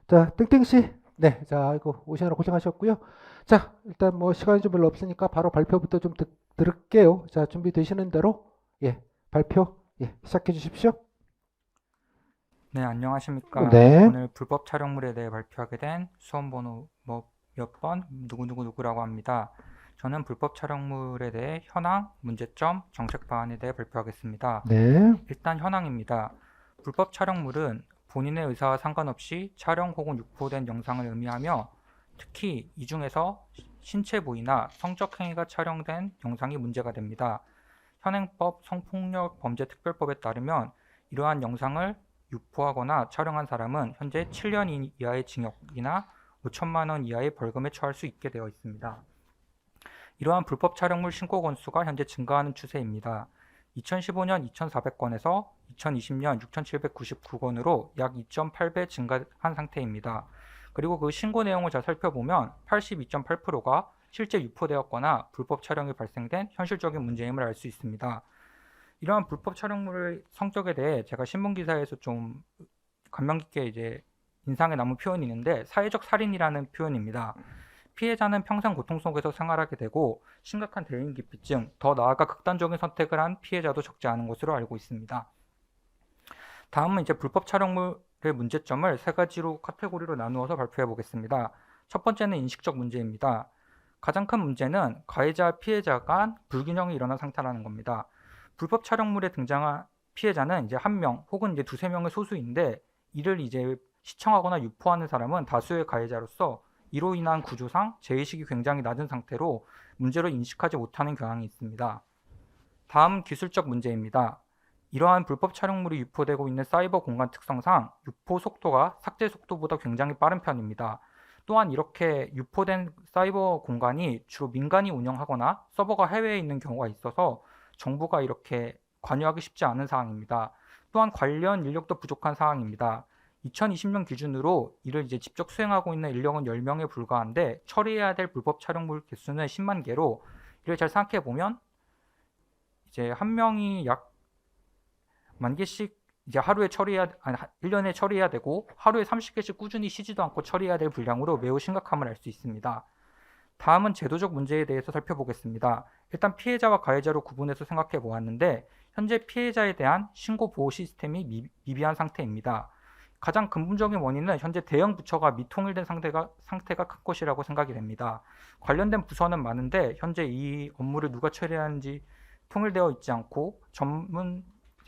자, 땡땡씨. 네, 자, 이거 오시느라 고생하셨고요. 자, 일단 뭐 시간이 좀 별로 없으니까 바로 발표부터 좀 들을게요. 자, 준비되시는 대로, 예, 발표, 예, 시작해 주십시오. 네, 안녕하십니까. 네, 오늘 불법 촬영물에 대해 발표하게 된 수험번호 몇 번, 누구누구누구라고 합니다. 저는 불법 촬영물에 대해 현황, 문제점, 정책 방안에 대해 발표하겠습니다. 네, 일단 현황입니다. 불법 촬영물은 본인의 의사와 상관없이 촬영 혹은 유포된 영상을 의미하며 특히 이 중에서 신체 부위나 성적 행위가 촬영된 영상이 문제가 됩니다. 현행법 성폭력 범죄 특별법에 따르면 이러한 영상을 유포하거나 촬영한 사람은 현재 7년 이하의 징역이나 5천만 원 이하의 벌금에 처할 수 있게 되어 있습니다. 이러한 불법 촬영물 신고 건수가 현재 증가하는 추세입니다. 2015년 2,400건에서 2020년 6,799건으로 약 2.8배 증가한 상태입니다. 그리고 그 신고 내용을 잘 살펴보면 82.8%가 실제 유포되었거나 불법 촬영이 발생된 현실적인 문제임을 알 수 있습니다. 이러한 불법 촬영물의 성격에 대해 제가 신문 기사에서 좀 감명 깊게 이제 인상에 남은 표현이 있는데 사회적 살인이라는 표현입니다. 피해자는 평생 고통 속에서 생활하게 되고 심각한 대인기피증, 더 나아가 극단적인 선택을 한 피해자도 적지 않은 것으로 알고 있습니다. 다음은 이제 불법 촬영물의 문제점을 세 가지로 카테고리로 나누어서 발표해 보겠습니다. 첫 번째는 인식적 문제입니다. 가장 큰 문제는 가해자, 피해자 간 불균형이 일어난 상태라는 겁니다. 불법 촬영물에 등장한 피해자는 이제 한 명 혹은 이제 두세 명의 소수인데 이를 이제 시청하거나 유포하는 사람은 다수의 가해자로서 이로 인한 구조상 제의식이 굉장히 낮은 상태로 문제로 인식하지 못하는 경향이 있습니다. 다음 기술적 문제입니다. 이러한 불법 촬영물이 유포되고 있는 사이버 공간 특성상 유포 속도가 삭제 속도보다 굉장히 빠른 편입니다. 또한 이렇게 유포된 사이버 공간이 주로 민간이 운영하거나 서버가 해외에 있는 경우가 있어서 정부가 이렇게 관여하기 쉽지 않은 사항입니다. 또한 관련 인력도 부족한 사항입니다. 2020년 기준으로 이를 이제 직접 수행하고 있는 인력은 10명에 불과한데 처리해야 될 불법 촬영물 개수는 10만 개로 이를 잘 생각해 보면 이제 한 명이 약 만 개씩 이제 하루에 처리해야 아니 1년에 처리해야 되고 하루에 30개씩 꾸준히 쉬지도 않고 처리해야 될 분량으로 매우 심각함을 알 수 있습니다. 다음은 제도적 문제에 대해서 살펴보겠습니다. 일단 피해자와 가해자로 구분해서 생각해 보았는데 현재 피해자에 대한 신고 보호 시스템이 미비한 상태입니다. 가장 근본적인 원인은 현재 대형 부처가 미통일된 상태가 큰 것이라고 생각이 됩니다. 관련된 부서는 많은데 현재 이 업무를 누가 처리하는지 통일되어 있지 않고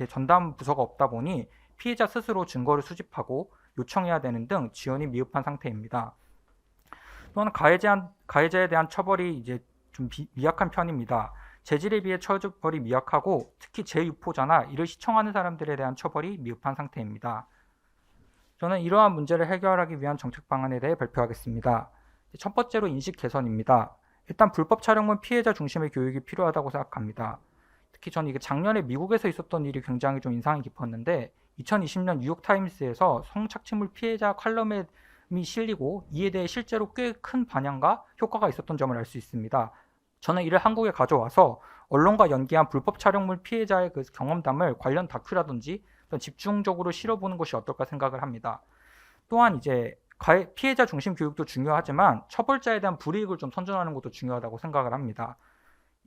전담 부서가 없다 보니 피해자 스스로 증거를 수집하고 요청해야 되는 등 지원이 미흡한 상태입니다. 또한 가해자에 대한 처벌이 이제 좀 미약한 편입니다. 재질에 비해 처벌이 미약하고 특히 재유포자나 이를 시청하는 사람들에 대한 처벌이 미흡한 상태입니다. 저는 이러한 문제를 해결하기 위한 정책 방안에 대해 발표하겠습니다. 첫 번째로 인식 개선입니다. 일단 불법 촬영물 피해자 중심의 교육이 필요하다고 생각합니다. 특히 저는 이게 작년에 미국에서 있었던 일이 굉장히 좀 인상이 깊었는데 2020년 뉴욕타임스에서 성착취물 피해자 칼럼이 실리고 이에 대해 실제로 꽤 큰 반향과 효과가 있었던 점을 알 수 있습니다. 저는 이를 한국에 가져와서 언론과 연계한 불법 촬영물 피해자의 그 경험담을 관련 다큐라든지 집중적으로 실어보는 것이 어떨까 생각을 합니다. 또한 이제 피해자 중심 교육도 중요하지만 처벌자에 대한 불이익을 좀 선전하는 것도 중요하다고 생각을 합니다.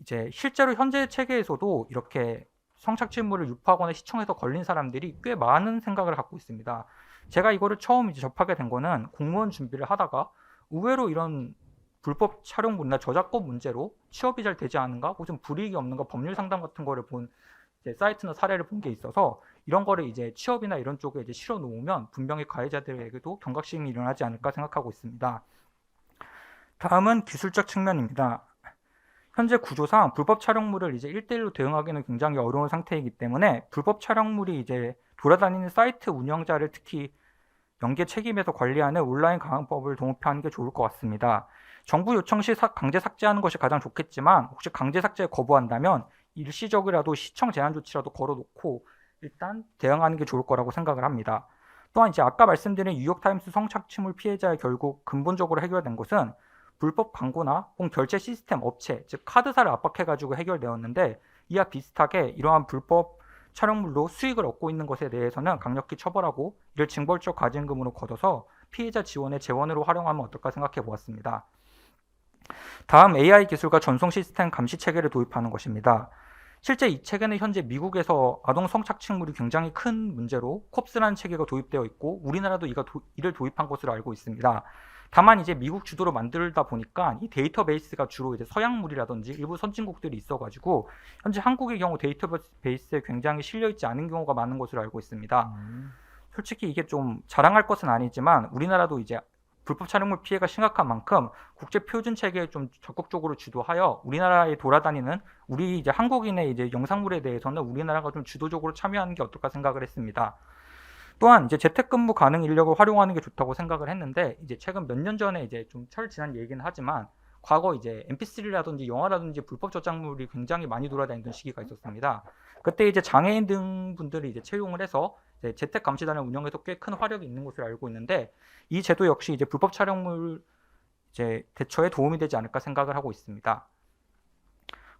이제 실제로 현재 체계에서도 이렇게 성착취물을 유포하거나 시청해서 걸린 사람들이 꽤 많은 생각을 갖고 있습니다. 제가 이거를 처음 이제 접하게 된 거는 공무원 준비를 하다가 의외로 이런 불법 촬영물이나 저작권 문제로 취업이 잘 되지 않은가 혹은 불이익이 없는가 법률 상담 같은 거를 본 사이트나 사례를 본 게 있어서 이런 거를 이제 취업이나 이런 쪽에 이제 실어 놓으면 분명히 가해자들에게도 경각심이 일어나지 않을까 생각하고 있습니다. 다음은 기술적 측면입니다. 현재 구조상 불법 촬영물을 이제 1대1로 대응하기는 굉장히 어려운 상태이기 때문에 불법 촬영물이 이제 돌아다니는 사이트 운영자를 특히 연계 책임에서 관리하는 온라인 강화법을 도입하는 게 좋을 것 같습니다. 정부 요청 시 강제 삭제하는 것이 가장 좋겠지만 혹시 강제 삭제 거부한다면 일시적이라도 시청 제한 조치라도 걸어놓고 일단 대응하는 게 좋을 거라고 생각을 합니다. 또한 이제 아까 말씀드린 뉴욕타임스 성착취물 피해자의 결국 근본적으로 해결된 것은 불법 광고나 혹은 결제 시스템 업체, 즉 카드사를 압박해가지고 해결되었는데 이와 비슷하게 이러한 불법 촬영물로 수익을 얻고 있는 것에 대해서는 강력히 처벌하고 이를 징벌적 과징금으로 걷어서 피해자 지원의 재원으로 활용하면 어떨까 생각해 보았습니다. 다음 AI 기술과 전송 시스템 감시 체계를 도입하는 것입니다. 실제 이 체계는 현재 미국에서 아동 성착취물이 굉장히 큰 문제로 콥스라는 체계가 도입되어 있고 우리나라도 이를 도입한 것으로 알고 있습니다. 다만 이제 미국 주도로 만들다 보니까 이 데이터베이스가 주로 이제 서양물이라든지 일부 선진국들이 있어가지고 현재 한국의 경우 데이터베이스에 굉장히 실려 있지 않은 경우가 많은 것으로 알고 있습니다. 솔직히 이게 좀 자랑할 것은 아니지만 우리나라도 이제 불법 촬영물 피해가 심각한 만큼 국제 표준 체계에 좀 적극적으로 주도하여 우리나라에 돌아다니는 우리 이제 한국인의 이제 영상물에 대해서는 우리나라가 좀 주도적으로 참여하는 게 어떨까 생각을 했습니다. 또한 이제 재택근무 가능 인력을 활용하는 게 좋다고 생각을 했는데 이제 최근 몇 년 전에 이제 좀 철 지난 얘기는 하지만 과거 이제 MP3라든지 영화라든지 불법 저작물이 굉장히 많이 돌아다니던 시기가 있었습니다. 그때 이제 장애인 등 분들이 이제 채용을 해서 이제 재택 감시단을 운영해서 꽤 큰 화력이 있는 것으로 알고 있는데 이 제도 역시 이제 불법 촬영물 이제 대처에 도움이 되지 않을까 생각을 하고 있습니다.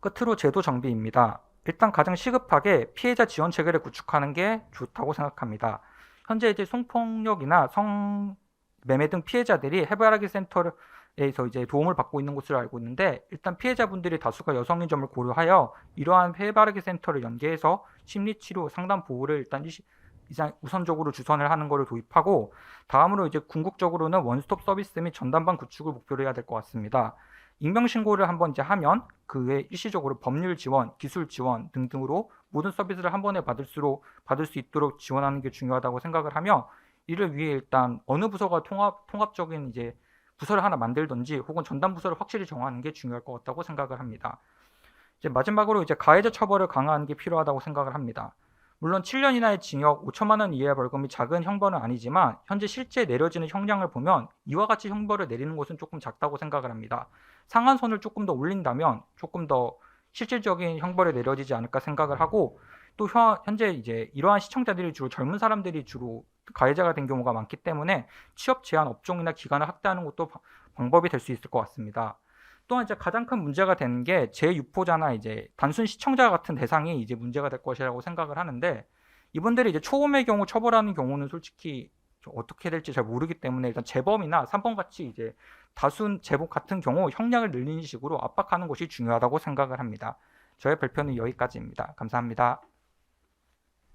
끝으로 제도 정비입니다. 일단 가장 시급하게 피해자 지원 체계를 구축하는 게 좋다고 생각합니다. 현재 이제 성폭력이나 성매매 등 피해자들이 해바라기 센터에서 이제 도움을 받고 있는 것으로 알고 있는데 일단 피해자분들이 다수가 여성인 점을 고려하여 이러한 해바라기 센터를 연계해서 심리치료 상담 보호를 일단 우선적으로 주선을 하는 것을 도입하고 다음으로 이제 궁극적으로는 원스톱 서비스 및 전담반 구축을 목표로 해야 될 것 같습니다. 익명 신고를 한번 이제 하면 그 외 일시적으로 법률 지원, 기술 지원 등등으로 모든 서비스를 한 번에 받을 수 있도록 지원하는 게 중요하다고 생각을 하며 이를 위해 일단 어느 부서가 통합적인 이제 부서를 하나 만들든지 혹은 전담 부서를 확실히 정하는 게 중요할 것 같다고 생각을 합니다. 이제 마지막으로 이제 가해자 처벌을 강화하는 게 필요하다고 생각을 합니다. 물론 7년 이하의 징역, 5천만 원 이하의 벌금이 작은 형벌은 아니지만 현재 실제 내려지는 형량을 보면 이와 같이 형벌을 내리는 것은 조금 작다고 생각을 합니다. 상한선을 조금 더 올린다면 조금 더 실질적인 형벌이 내려지지 않을까 생각을 하고 또 현재 이제 이러한 시청자들이 주로 젊은 사람들이 주로 가해자가 된 경우가 많기 때문에 취업 제한 업종이나 기간을 확대하는 것도 방법이 될 수 있을 것 같습니다. 또한 이제 가장 큰 문제가 되는 게 재유포자나 이제 단순 시청자 같은 대상이 이제 문제가 될 것이라고 생각을 하는데 이분들이 이제 초범의 경우 처벌하는 경우는 솔직히 어떻게 될지 잘 모르기 때문에 일단 재범이나 3번 같이 이제 다순 재범 같은 경우 형량을 늘리는 식으로 압박하는 것이 중요하다고 생각을 합니다. 저의 발표는 여기까지입니다. 감사합니다.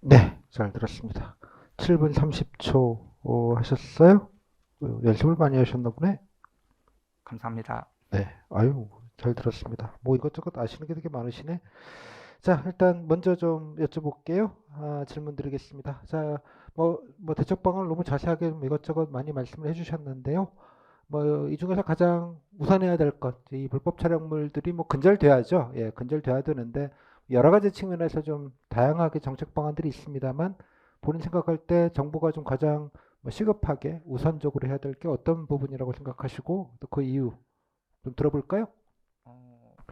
네, 잘 들었습니다. 7분 30초 하셨어요? 연습을 많이 하셨나 보네. 감사합니다. 네, 아유, 잘 들었습니다. 뭐 이것저것 아시는 게 되게 많으시네. 자, 일단 먼저 좀 여쭤볼게요. 질문 드리겠습니다. 자, 뭐 대처방을 너무 자세하게 좀 이것저것 많이 말씀을 해주셨는데요. 뭐 이 중에서 가장 우선해야 될 것, 이 불법 촬영물들이 뭐 근절돼야죠. 예, 근절돼야 되는데 여러 가지 측면에서 좀 다양하게 정책 방안들이 있습니다만 본인 생각할 때 정부가 좀 가장 뭐 시급하게 우선적으로 해야 될 게 어떤 부분이라고 생각하시고 또 그 이유 좀 들어볼까요?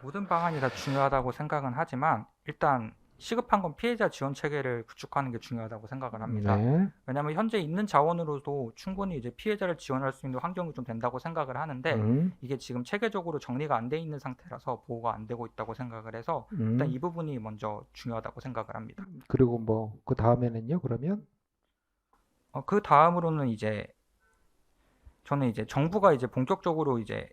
모든 방안이 다 중요하다고 생각은 하지만 일단 시급한 건 피해자 지원 체계를 구축하는 게 중요하다고 생각을 합니다. 네. 왜냐하면 현재 있는 자원으로도 충분히 이제 피해자를 지원할 수 있는 환경이 좀 된다고 생각을 하는데 이게 지금 체계적으로 정리가 안 돼 있는 상태라서 보호가 안 되고 있다고 생각을 해서 일단 이 부분이 먼저 중요하다고 생각을 합니다. 그리고 뭐 그 다음에는요, 그러면? 그 다음으로는 이제 저는 이제 정부가 이제 본격적으로 이제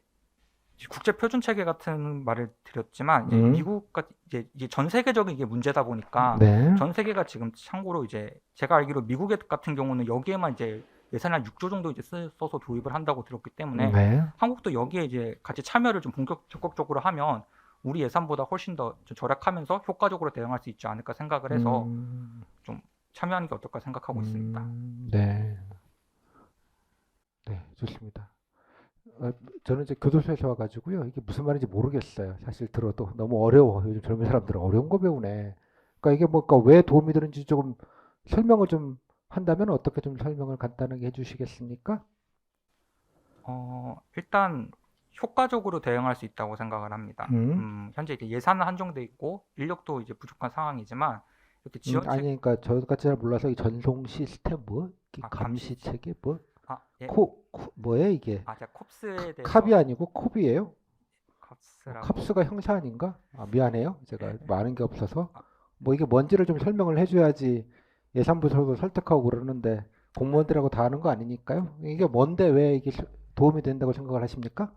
국제 표준 체계 같은 말을 드렸지만 이제 미국과 이제 전 세계적인 이게 문제다 보니까 네. 전 세계가 지금 참고로 이제 제가 알기로 미국 같은 경우는 여기에만 이제 예산을 한 6조 정도 이제 써서 도입을 한다고 들었기 때문에 네. 한국도 여기에 이제 같이 참여를 좀 적극적으로 하면 우리 예산보다 훨씬 더 절약하면서 효과적으로 대응할 수 있지 않을까 생각을 해서 좀 참여하는 게 어떨까 생각하고 있습니다. 네. 네, 좋습니다. 저는 이제 교도소에서 와가지고요. 이게 무슨 말인지 모르겠어요. 사실 들어도 너무 어려워. 요즘 젊은 사람들은 어려운 거 배우네. 그러니까 이게 뭐가 왜 도움이 되는지 조금 설명을 좀 한다면 어떻게 좀 설명을 간단하게 해주시겠습니까? 일단 효과적으로 대응할 수 있다고 생각을 합니다. 현재 이제 예산은 한정돼 있고 인력도 이제 부족한 상황이지만 이렇게 지원 아니, 그러니까 저같이 잘 몰라서 이 전송 시스템 뭐 감시 체계 뭐 예. 뭐예요 이게? 제가 콥스에 대해서 캅이 아니고 콥이에요? 컵스라고 캅스가 형사 아닌가? 미안해요. 제가 많은 게 없어서 뭐 이게 뭔지를 좀 설명을 해줘야지 예산부서도 설득하고 그러는데 공무원들하고 다 하는 거 아니니까요. 이게 뭔데 왜 이게 도움이 된다고 생각을 하십니까?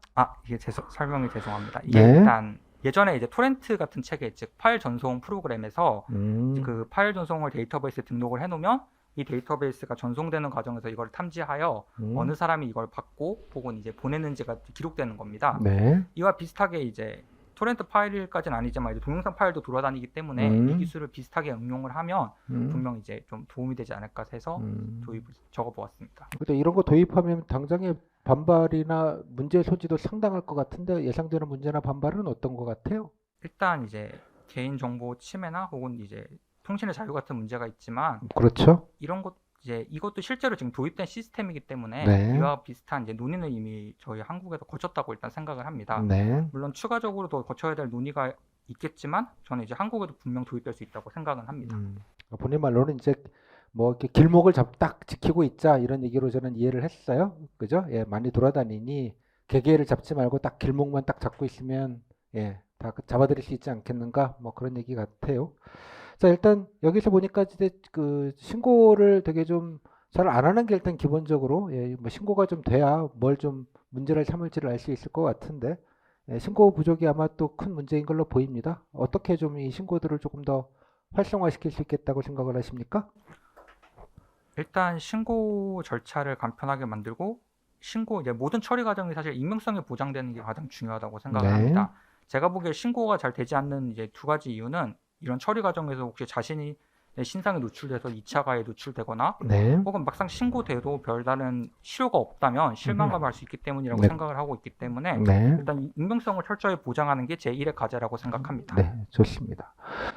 이게 설명이 죄송합니다. 이게 네. 일단 예전에 이제 토렌트 같은 체계, 즉 파일 전송 프로그램에서 음, 그 파일 전송을 데이터베이스에 등록을 해놓으면 이 데이터베이스가 전송되는 과정에서 이걸 탐지하여 어느 음, 사람이 이걸 받고 혹은 이제 보내는지가 기록되는 겁니다. 네. 이와 비슷하게 이제 토렌트 파일까지는 아니지만 이제 동영상 파일도 돌아다니기 때문에 이 음, 기술을 비슷하게 응용을 하면 음, 분명 이제 좀 도움이 되지 않을까 해서 음. 도입을 적어보았습니다. 근데 이런 거 도입하면 당장의 반발이나 문제 소지도 상당할 것 같은데 예상되는 문제나 반발은 어떤 것 같아요? 일단 이제 개인정보 침해나 혹은 이제 통신의 자유 같은 문제가 있지만 그렇죠? 이런 것 이제 이것도 실제로 지금 도입된 시스템이기 때문에 네, 이와 비슷한 이제 논의는 이미 저희 한국에서 거쳤다고 일단 생각을 합니다. 네. 물론 추가적으로 더 거쳐야 될 논의가 있겠지만 저는 이제 한국에도 분명 도입될 수 있다고 생각은 합니다. 본인 말로는 이제 뭐 이렇게 길목을 딱 지키고 있자 이런 얘기로 저는 이해를 했어요. 그죠? 예, 많이 돌아다니니 개개를 잡지 말고 딱 길목만 딱 잡고 있으면 예, 다 잡아들일 수 있지 않겠는가? 뭐 그런 얘기 같아요. 자, 일단 여기서 보니까 이제 그 신고를 되게 좀 잘 안 하는 게 일단 기본적으로 예, 뭐 신고가 좀 돼야 뭘 좀 문제를 삼을지를 알 수 있을 것 같은데 예, 신고 부족이 아마 또 큰 문제인 걸로 보입니다. 어떻게 좀 이 신고들을 조금 더 활성화시킬 수 있겠다고 생각을 하십니까? 일단 신고 절차를 간편하게 만들고 신고 이제 모든 처리 과정이 사실 익명성이 보장되는 게 가장 중요하다고 생각을 네. 합니다. 제가 보기에 신고가 잘 되지 않는 이제 두 가지 이유는 이런 처리 과정에서 혹시 자신이 내 신상이 노출돼서 2차 가해에 노출되거나 네. 혹은 막상 신고돼도 별다른 실효가 없다면 음흠. 실망감을 할 수 있기 때문이라고 네. 생각을 하고 있기 때문에 네. 일단 이 익명성을 철저히 보장하는 게 제1의 과제라고 생각합니다. 네. 좋습니다.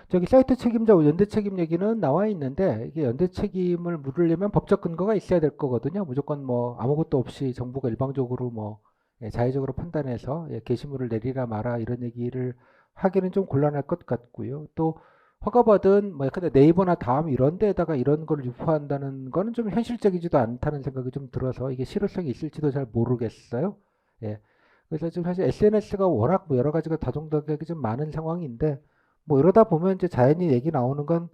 저기 사이트 책임자와 연대 책임 얘기는 나와 있는데 이게 연대 책임을 물으려면 법적 근거가 있어야 될 거거든요. 무조건 뭐 아무것도 없이 정부가 일방적으로 뭐 예, 자의적으로 판단해서 예, 게시물을 내리라 마라 이런 얘기를 하기는 좀 곤란할 것 같고요. 또 허가받은 뭐 근데 네이버나 다음 이런 데에다가 이런 걸 유포한다는 거는 좀 현실적이지도 않다는 생각이 좀 들어서 이게 실효성이 있을지도 잘 모르겠어요. 예. 그래서 지금 사실 SNS가 워낙 뭐 여러 가지가 다종다격이 좀 많은 상황인데 뭐 이러다 보면 이제 자연히 얘기 나오는 건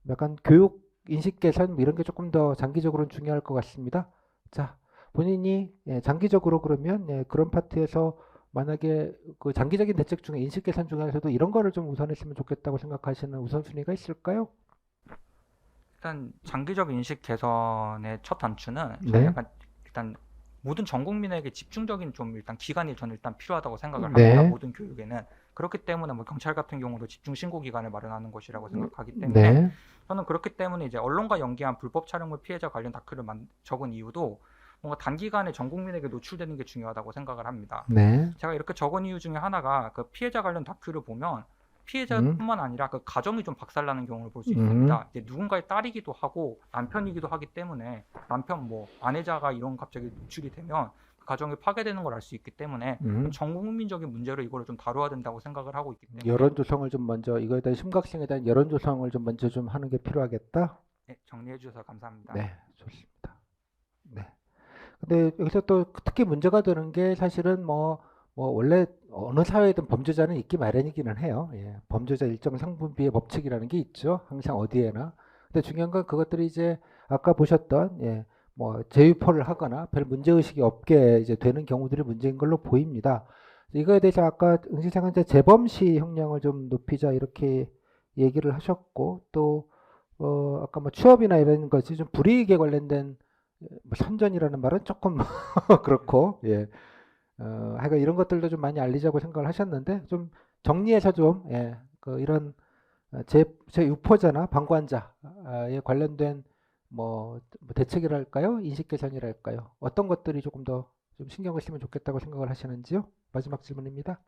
약간 교육 인식 개선 뭐 이런 게 조금 더 장기적으로는 중요할 것 같습니다. 자, 본인이 예, 장기적으로 그러면 예, 그런 파트에서 만약에 그 장기적인 대책 중에 인식 개선 중에서도 이런 거를 좀 우선했으면 좋겠다고 생각하시는 우선순위가 있을까요? 일단 장기적 인식 개선의 첫 단추는 저는 네, 약간 일단 모든 전 국민에게 집중적인 좀 일단 기관이 저는 일단 필요하다고 생각을 합니다. 네, 모든 교육에는 그렇기 때문에 뭐 경찰 같은 경우도 집중 신고 기관을 마련하는 것이라고 생각하기 때문에 네, 저는 그렇기 때문에 이제 언론과 연계한 불법 촬영물 피해자 관련 다큐를 적은 이유도 뭔가 단기간에 전 국민에게 노출되는 게 중요하다고 생각을 합니다. 네, 제가 이렇게 적은 이유 중에 하나가 그 피해자 관련 다큐를 보면 음, 피해자뿐만 아니라 그 가정이 좀 박살나는 경우를 볼 수 음, 있습니다. 이제 누군가의 딸이기도 하고 남편이기도 하기 때문에 남편 뭐 아내자가 이런 갑자기 노출이 되면 그 가정이 파괴되는 걸 알 수 있기 때문에 음. 전 국민적인 문제로 이거를 좀 다뤄야 된다고 생각을 하고 있기 때문에 여론 조성을 좀 먼저 이거에 대한 심각성에 대한 여론 조성을 좀 먼저 좀 하는 게 필요하겠다. 네, 정리해 주셔서 감사합니다. 네, 좋습니다. 네. 근데 여기서 또 특히 문제가 되는 게 사실은 뭐 원래 어느 사회든 범죄자는 있기 마련이기는 해요. 예. 범죄자 일정 상분비의 법칙이라는 게 있죠. 항상 어디에나. 근데 중요한 건 그것들이 이제 아까 보셨던 예, 뭐 재유포를 하거나 별 문제 의식이 없게 이제 되는 경우들이 문제인 걸로 보입니다. 이거에 대해서 아까 응시생은 이제 재범시 형량을 좀 높이자 이렇게 얘기를 하셨고 또 아까 뭐 취업이나 이런 것이 좀 불이익에 관련된 뭐 선전이라는 말은 조금 그렇고 예. 하여간 이런 것들도 좀 많이 알리자고 생각을 하셨는데 좀 정리해서 좀 예. 그 이런 제 유포자나 방관자에 관련된 뭐 대책이랄까요? 인식 개선이랄까요? 어떤 것들이 조금 더 좀 신경을 쓰면 좋겠다고 생각을 하시는지요? 마지막 질문입니다.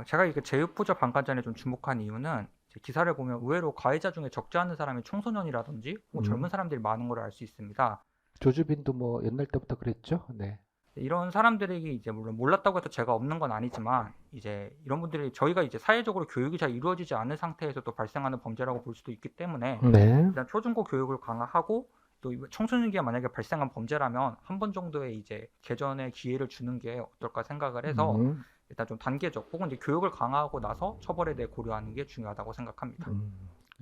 제가 이게 제휴포자 방관전에 좀 주목한 이유는 이제 기사를 보면 의외로 가해자 중에 적지 않은 사람이 청소년이라든지 혹은 젊은 음, 사람들이 많은 걸 알 수 있습니다. 조주빈도 뭐 옛날 때부터 그랬죠. 네. 이런 사람들에게 이제 물론 몰랐다고 해서 죄가 없는 건 아니지만 이제 이런 분들이 저희가 이제 사회적으로 교육이 잘 이루어지지 않은 상태에서 또 발생하는 범죄라고 볼 수도 있기 때문에 네. 일단 초중고 교육을 강화하고 또 청소년기가 만약에 발생한 범죄라면 한 번 정도의 이제 개전의 기회를 주는 게 어떨까 생각을 해서 음, 일단 좀 단계적 혹은 이제 교육을 강화하고 나서 처벌에 대해 고려하는 게 중요하다고 생각합니다.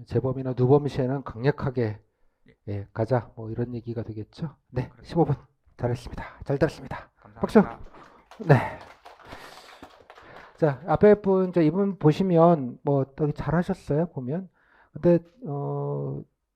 재범이나 누범 시에는 강력하게 예, 가자. 뭐 이런 얘기가 되겠죠. 네, 그렇죠. 15분 잘했습니다. 잘 들었습니다. 박수. 감사합니다. 네. 자, 앞에 분, 이분 보시면 뭐 되게 잘하셨어요, 보면. 근데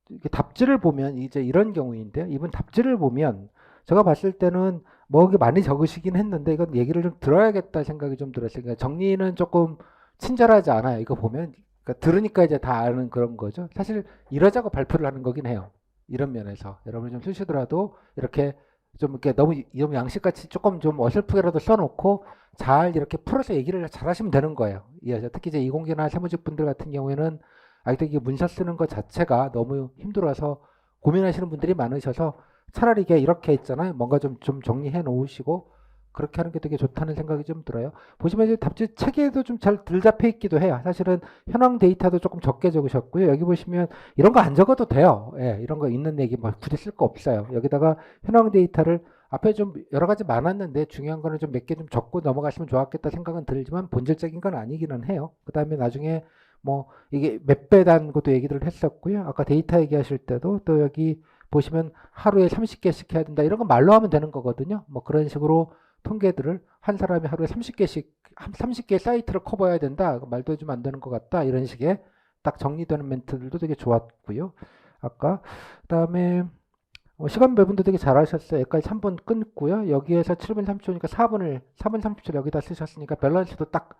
이렇게 답지를 보면 이제 이런 경우인데 이분 답지를 보면 제가 봤을 때는 뭐 이게 많이 적으시긴 했는데 이건 얘기를 좀 들어야겠다 생각이 좀 들었어요. 그러니까 정리는 조금 친절하지 않아요. 이거 보면 그러니까 들으니까 이제 다 아는 그런 거죠. 사실 이러자고 발표를 하는 거긴 해요. 이런 면에서 여러분이 좀 쓰시더라도 이렇게 좀 이렇게 너무 양식같이 조금 좀 어설프게라도 써놓고 잘 이렇게 풀어서 얘기를 잘 하시면 되는 거예요. 예, 특히 이제 이공계나 세무직 분들 같은 경우에는 아직도 이게 문서 쓰는 것 자체가 너무 힘들어서 고민하시는 분들이 많으셔서 차라리 이게 이렇게 있잖아요. 뭔가 좀 정리해 놓으시고 그렇게 하는 게 되게 좋다는 생각이 좀 들어요. 보시면 이제 답지 체계도 좀 잘 덜 잡혀 있기도 해요. 사실은 현황 데이터도 조금 적게 적으셨고요. 여기 보시면 이런 거 안 적어도 돼요. 예, 이런 거 있는 얘기 뭐 굳이 쓸 거 없어요. 여기다가 현황 데이터를 앞에 좀 여러 가지 많았는데 중요한 거는 좀 몇 개 좀 적고 넘어가시면 좋았겠다 생각은 들지만 본질적인 건 아니기는 해요. 그 다음에 나중에 뭐 이게 몇 배다는 것도 얘기를 했었고요. 아까 데이터 얘기하실 때도 또 여기 보시면 하루에 30개씩 해야 된다. 이런 건 말로 하면 되는 거거든요. 뭐 그런 식으로 통계들을 한 사람이 하루에 30개씩 30개 사이트를 커버해야 된다. 말도 좀 안 되는 것 같다. 이런 식의 딱 정리되는 멘트들도 되게 좋았고요. 아까 그다음에 시간 배분도 되게 잘하셨어요. 여기까지 3분 끊고요. 여기에서 7분 30초니까 4분 30초 여기다 쓰셨으니까 밸런스도 딱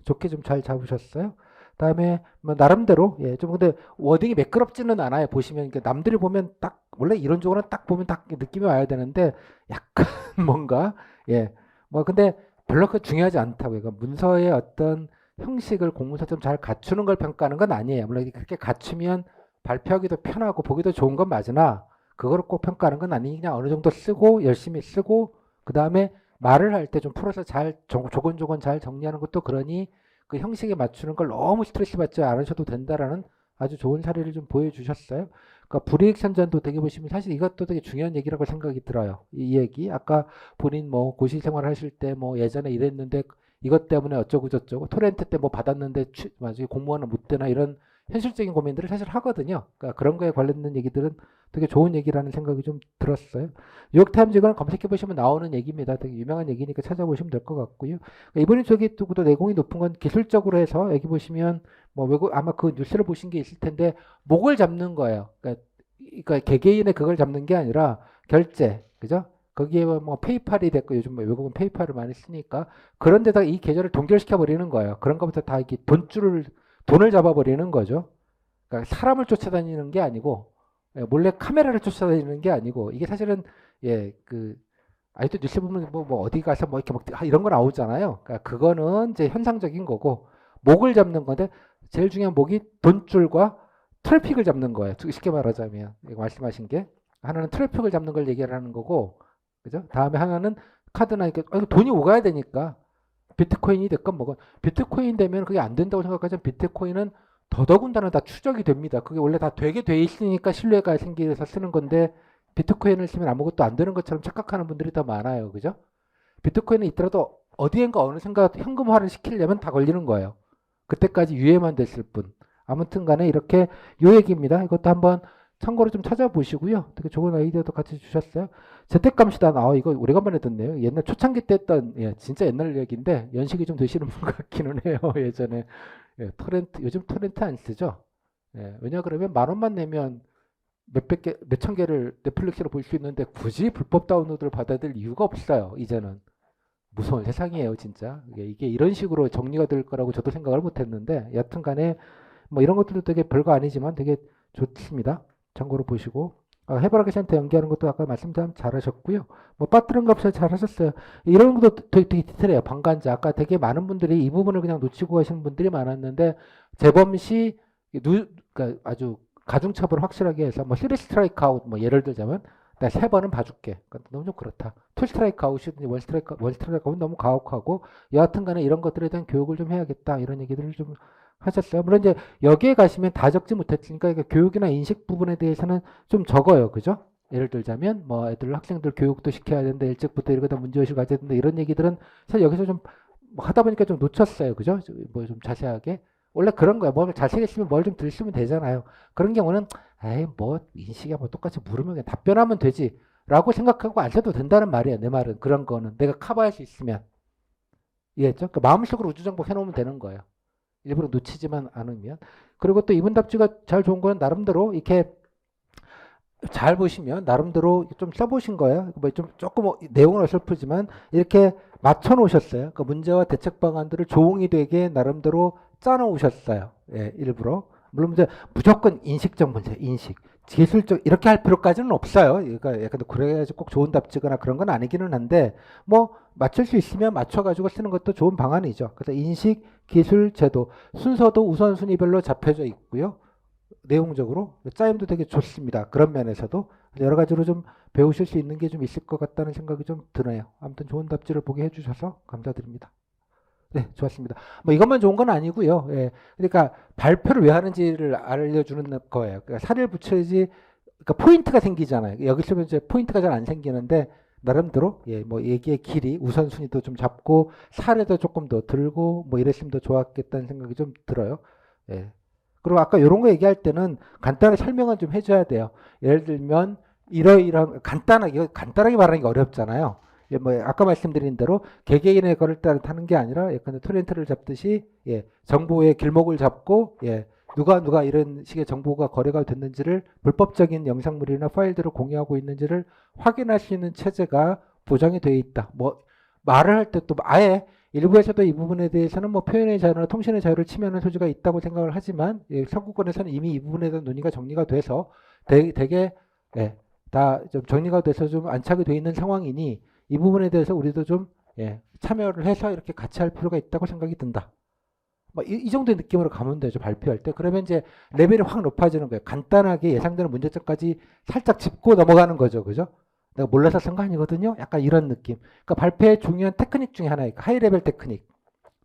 좋게 좀 잘 잡으셨어요. 그다음에 뭐 나름대로 예, 좀 근데 워딩이 매끄럽지는 않아요. 보시면 이게 남들이 보면 딱 원래 이론적으로는 딱 보면 딱 느낌이 와야 되는데 약간 뭔가 예, 뭐 근데 별로 그 중요하지 않다고요. 그러니까 문서의 어떤 형식을 공문서 좀 잘 갖추는 걸 평가하는 건 아니에요. 물론 그렇게 갖추면 발표하기도 편하고 보기도 좋은 건 맞으나 그거를 꼭 평가하는 건 아니니 그냥 어느 정도 쓰고 열심히 쓰고 그 다음에 말을 할 때 좀 풀어서 잘 조곤조곤 잘 정리하는 것도 그러니 그 형식에 맞추는 걸 너무 스트레스 받지 않으셔도 된다라는 아주 좋은 사례를 좀 보여주셨어요. 그러니까 불이익 선전도 되게 보시면 사실 이것도 되게 중요한 얘기라고 생각이 들어요. 이 얘기 아까 본인 뭐 고시 생활 하실 때 뭐 예전에 이랬는데 이것 때문에 어쩌고 저쩌고 토렌트 때 뭐 받았는데 나중에 공무원은 못 되나 이런 현실적인 고민들을 사실 하거든요. 그러니까 그런 거에 관련된 얘기들은 되게 좋은 얘기라는 생각이 좀 들었어요. 뉴욕타임즈 이건 검색해 보시면 나오는 얘기입니다. 되게 유명한 얘기니까 찾아보시면 될 것 같고요. 이번에 저기 또 내공이 높은 건 기술적으로 해서 여기 보시면 뭐 외국 아마 그 뉴스를 보신 게 있을 텐데 목을 잡는 거예요. 그러니까 개개인의 그걸 잡는 게 아니라 결제, 그죠? 거기에 뭐 페이팔이 됐고 요즘 뭐 외국은 페이팔을 많이 쓰니까 그런 데다가 이 계좌를 동결시켜 버리는 거예요. 그런 것부터 다 이렇게 돈을 잡아 버리는 거죠. 그러니까 사람을 쫓아다니는 게 아니고 몰래 카메라를 쫓아다니는 게 아니고 이게 사실은 예 그 아직도 뉴스 보면 뭐 어디 가서 뭐 이렇게 막 이런 거 나오잖아요. 그러니까 그거는 이제 현상적인 거고 목을 잡는 건데 제일 중요한 목이 돈줄과 트래픽을 잡는 거예요. 쉽게 말하자면 이거 말씀하신 게 하나는 트래픽을 잡는 걸 얘기를 하는 거고 그죠? 다음에 하나는 카드나 이렇게 돈이 오가야 되니까 비트코인이 됐건 뭐건 비트코인 되면 그게 안 된다고 생각하지만 비트코인은 더더군다나 다 추적이 됩니다. 그게 원래 다 되게 돼 있으니까 신뢰가 생기서 쓰는 건데 비트코인을 쓰면 아무것도 안 되는 것처럼 착각하는 분들이 더 많아요. 그죠? 비트코인은 있더라도 어디엔가 어느 순간 현금화를 시키려면 다 걸리는 거예요. 그때까지 유예만 됐을 뿐. 아무튼 간에 이렇게 요 얘기입니다. 이것도 한번 참고로 좀 찾아보시고요. 되게 좋은 아이디어도 같이 주셨어요. 재택감시단, 이거 오래간만에 듣네요. 옛날 초창기 때 했던, 예, 진짜 옛날 얘기인데, 연식이 좀 드시는 분 같기는 해요. 예전에. 예, 요즘 토렌트 안 쓰죠? 예, 왜냐 그러면 10,000원만 내면 몇천 개를 넷플릭스로 볼 수 있는데 굳이 불법 다운로드를 받아야 될 이유가 없어요. 이제는. 무서운 세상이에요, 진짜. 이게 이런 식으로 정리가 될 거라고 저도 생각을 못 했는데, 여튼 간에 뭐 이런 것들도 되게 별거 아니지만 되게 좋습니다. 참고로 보시고. 해바라기 센터 연기하는 것도 아까 말씀 참 잘하셨고요. 뭐 빠뜨린 거 없어요. 잘하셨어요. 이런 것도 되게 디테일해요. 방관자. 아까 되게 많은 분들이 이 부분을 그냥 놓치고 가시는 분들이 많았는데 재범 시 그러니까 아주 가중처벌을 확실하게 해서 뭐 3 스트라이크 아웃 뭐 예를 들자면 나 3번은 봐줄게. 그러니까 너무 좀 그렇다. 2 스트라이크 아웃이든지 1 스트라이크 아웃은 너무 가혹하고 여하튼 간에 이런 것들에 대한 교육을 좀 해야겠다. 이런 얘기들을 좀 하셨어요. 물론 이제 여기에 가시면 다 적지 못했으니까 교육이나 인식 부분에 대해서는 좀 적어요. 그죠? 예를 들자면 뭐 학생들 교육도 시켜야 된다. 일찍부터 이러다 문제의식 가져야 된다. 이런 얘기들은 사실 여기서 좀 하다 보니까 좀 놓쳤어요. 그죠? 뭐 좀 자세하게. 원래 그런 거야. 뭘 잘생겼으면 뭘 좀 들 쓰면 되잖아요. 그런 경우는 에이 뭐 인식이야 뭐 똑같이 물으면 그냥 답변하면 되지 라고 생각하고 안 써도 된다는 말이야. 내 말은 그런 거는 내가 커버할 수 있으면 이해했죠? 그 마음속으로 우주정복 해놓으면 되는 거예요. 일부러 놓치지만 않으면. 그리고 또 이분 답지가 잘 좋은 건 나름대로 이렇게 잘 보시면 나름대로 좀 써보신 거예요. 뭐 좀 조금 내용은 어설프지만 이렇게 맞춰 놓으셨어요. 그 문제와 대책 방안들을 조응이 되게 나름대로 짜 놓으셨어요. 예, 일부러. 물론 이제 무조건 인식적 문제, 인식. 기술적 이렇게 할 필요까지는 없어요. 그러니까 약간 그래야지 꼭 좋은 답지거나 그런 건 아니기는 한데 뭐 맞출 수 있으면 맞춰가지고 쓰는 것도 좋은 방안이죠. 그래서 인식, 기술, 제도 순서도 우선순위별로 잡혀져 있고요. 내용적으로 짜임도 되게 좋습니다. 그런 면에서도 여러 가지로 좀 배우실 수 있는 게 좀 있을 것 같다는 생각이 좀 드네요. 아무튼 좋은 답지를 보게 해주셔서 감사드립니다. 네, 좋았습니다. 뭐 이것만 좋은 건 아니고요. 예, 그러니까 발표를 왜 하는지를 알려주는 거예요. 그러니까 살을 붙여야지, 그러니까 포인트가 생기잖아요. 여기 쓰면 이제 포인트가 잘 안 생기는데 나름대로 예, 뭐 얘기의 길이 우선순위도 좀 잡고 사례도 조금 더 들고 뭐 이랬으면 더 좋았겠다는 생각이 좀 들어요. 예. 그리고 아까 이런 거 얘기할 때는 간단하게 설명은 좀 해줘야 돼요. 예를 들면 이러이러한 간단하게 말하는 게 어렵잖아요. 예, 뭐 아까 말씀드린 대로 개개인의 거를 따르는 게 아니라 약간 트렌트를 잡듯이 예, 정보의 길목을 잡고 예, 누가 이런 식의 정보가 거래가 됐는지를 불법적인 영상물이나 파일들을 공유하고 있는지를 확인할 수 있는 체제가 보장이 되어 있다. 뭐 말을 할 때 또 아예 일부에서도 이 부분에 대해서는 뭐 표현의 자유나 통신의 자유를 침해하는 소지가 있다고 생각을 하지만 예, 선구권에서는 이미 이 부분에 대한 논의가 정리가 돼서 되게 예, 다 좀 정리가 돼서 좀 안착이 돼 있는 상황이니 이 부분에 대해서 우리도 좀 예, 참여를 해서 이렇게 같이 할 필요가 있다고 생각이 든다. 뭐 이 정도의 느낌으로 가면 되죠. 발표할 때. 그러면 이제 레벨이 확 높아지는 거예요. 간단하게 예상되는 문제점까지 살짝 짚고 넘어가는 거죠. 그죠? 내가 몰라서 쓴 거 아니거든요. 약간 이런 느낌. 그러니까 발표의 중요한 테크닉 중에 하나예요. 하이 레벨 테크닉.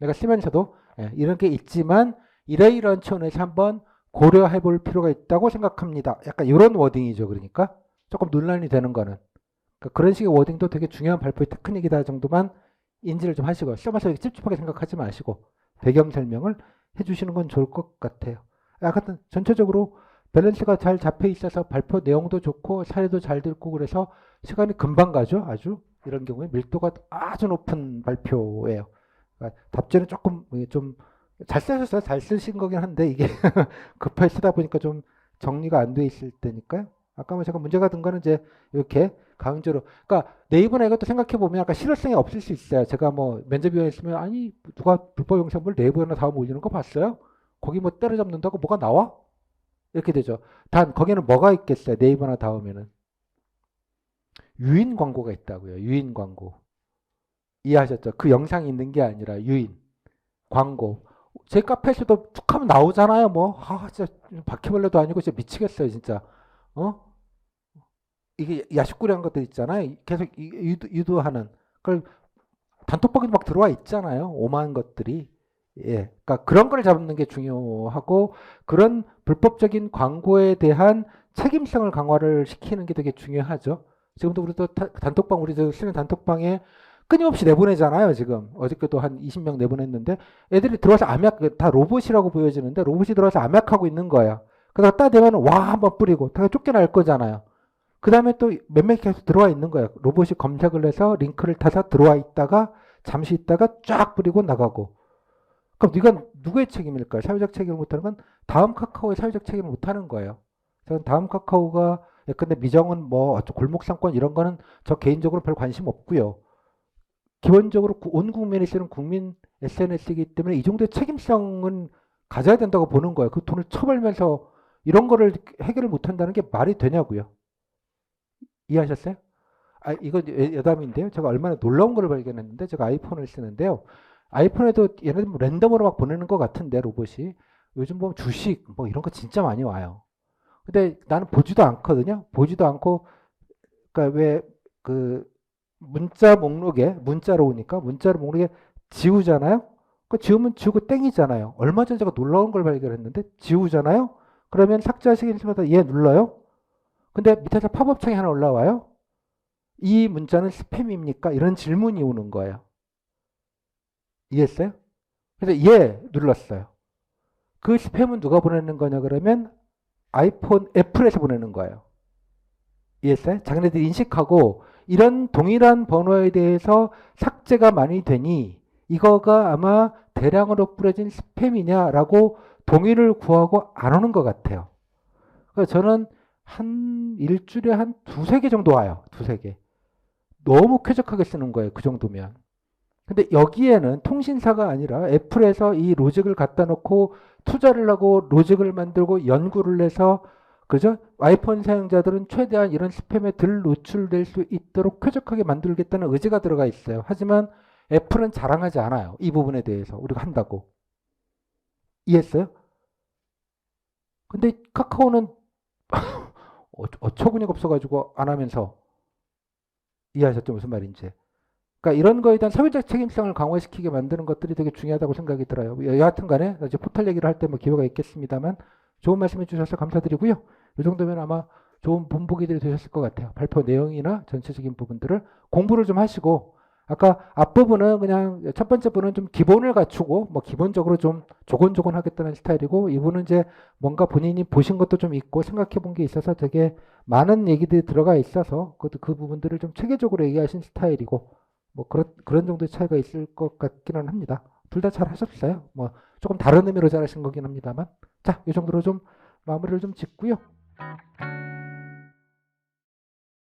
내가 쓰면서도 예, 이런 게 있지만 이러이러한 차원에서 한번 고려해 볼 필요가 있다고 생각합니다. 약간 이런 워딩이죠. 그러니까 조금 논란이 되는 거는. 그러니까 그런 식의 워딩도 되게 중요한 발표의 테크닉이다 정도만 인지를 좀 하시고 써봐서 찝찝하게 생각하지 마시고 배경 설명을 해주시는 건 좋을 것 같아요. 하여튼 전체적으로 밸런스가 잘 잡혀 있어서 발표 내용도 좋고 사례도 잘 듣고 그래서 시간이 금방 가죠. 아주 이런 경우에 밀도가 아주 높은 발표예요. 그러니까 답지는 조금 좀 잘 쓰셔서 잘 쓰신 거긴 한데 이게 급하게 쓰다 보니까 좀 정리가 안 돼 있을 때니까요. 아까 뭐 제가 문제가 든 거는 이제 이렇게 강제로 그러니까 네이버나 이것도 생각해 보면 약간 실효성이 없을 수 있어요. 제가 뭐 면접위원회 있으면 아니 누가 불법 영상물 네이버나 다음 올리는 거 봤어요? 거기 뭐 때려잡는다고 뭐가 나와? 이렇게 되죠. 단 거기는 뭐가 있겠어요? 네이버나 다음에는 유인 광고가 있다고요. 유인 광고. 이해하셨죠? 그 영상이 있는 게 아니라 유인 광고. 제 카페에서도 툭 하면 나오잖아요. 뭐 진짜 바퀴벌레도 아니고 진짜 미치겠어요, 진짜. 어? 이게 야식꾸리한 것들 있잖아요. 계속 유도하는 그걸 단톡방에도 막 들어와 있잖아요. 오만 것들이. 예. 그러니까 그런 걸 잡는 게 중요하고 그런 불법적인 광고에 대한 책임성을 강화를 시키는 게 되게 중요하죠. 지금도 우리도 단톡방 우리도 쓰는 단톡방에 끊임없이 내보내잖아요. 지금 어저께도 한 20명 내보냈는데 애들이 들어와서 암약 다 로봇이라고 보여지는데 로봇이 들어와서 암약하고 있는 거예요. 그러다가 딱 되면 와 한번 뿌리고 다 쫓겨날 거잖아요. 그 다음에 또 몇몇 계속 들어와 있는 거예요. 로봇이 검색을 해서 링크를 타서 들어와 있다가 잠시 있다가 쫙 뿌리고 나가고. 그럼 이건 누구의 책임일까요? 사회적 책임을 못하는 건 다음 카카오의 사회적 책임을 못하는 거예요. 저는 다음 카카오가 근데 미정은 뭐 골목 상권 이런 거는 저 개인적으로 별 관심 없고요. 기본적으로 온 국민이 쓰는 국민 SNS이기 때문에 이 정도의 책임성은 가져야 된다고 보는 거예요. 그 돈을 쳐벌면서 이런 거를 해결을 못한다는 게 말이 되냐고요. 이해하셨어요? 이거 여담인데요. 제가 얼마나 놀라운 걸 발견했는데 제가 아이폰을 쓰는데요. 아이폰에도 얘네들 뭐 랜덤으로 막 보내는 것 같은데 로봇이 요즘 보면 주식 뭐 이런 거 진짜 많이 와요. 근데 나는 보지도 않거든요. 보지도 않고 그러니까 왜 그 문자로 오니까 문자로 목록에 지우잖아요. 그 지우면 지우고 땡이잖아요. 얼마 전에 제가 놀라운 걸 발견했는데 지우잖아요. 그러면 삭제하시기 전에 얘 눌러요. 근데 밑에서 팝업 창이 하나 올라와요. 이 문자는 스팸입니까? 이런 질문이 오는 거예요. 이해했어요? 그래서 예 눌렀어요. 그 스팸은 누가 보내는 거냐 그러면 아이폰 애플에서 보내는 거예요. 이해했어요? 자기네들이 인식하고 이런 동일한 번호에 대해서 삭제가 많이 되니 이거가 아마 대량으로 뿌려진 스팸이냐라고 동의를 구하고 안 오는 것 같아요. 그래서 저는 한 일주일에 한 두세 개 정도 와요. 두세 개. 너무 쾌적하게 쓰는 거예요. 그 정도면. 근데 여기에는 통신사가 아니라 애플에서 이 로직을 갖다 놓고 투자를 하고 로직을 만들고 연구를 해서 그죠? 아이폰 사용자들은 최대한 이런 스팸에 덜 노출될 수 있도록 쾌적하게 만들겠다는 의지가 들어가 있어요. 하지만 애플은 자랑하지 않아요. 이 부분에 대해서 우리가 한다고. 이해했어요? 근데 카카오는 어처구니가 없어가지고 안 하면서 이해하셨죠? 무슨 말인지. 그러니까 이런 거에 대한 사회적 책임성을 강화시키게 만드는 것들이 되게 중요하다고 생각이 들어요. 여하튼 간에 이제 포털 얘기를 할 때 뭐 기회가 있겠습니다만 좋은 말씀 해주셔서 감사드리고요. 이 정도면 아마 좋은 본보기들이 되셨을 것 같아요. 발표 내용이나 전체적인 부분들을 공부를 좀 하시고 아까 앞부분은 그냥 첫 번째 분은 좀 기본을 갖추고 뭐 기본적으로 좀 조곤조곤 하겠다는 스타일이고 이분은 이제 뭔가 본인이 보신 것도 좀 있고 생각해 본 게 있어서 되게 많은 얘기들이 들어가 있어서 그 부분들을 좀 체계적으로 얘기하신 스타일이고 뭐 그런 정도의 차이가 있을 것 같기는 합니다. 둘 다 잘 하셨어요. 뭐 조금 다른 의미로 잘하신 거긴 합니다만 자, 이 정도로 좀 마무리를 좀 짓고요.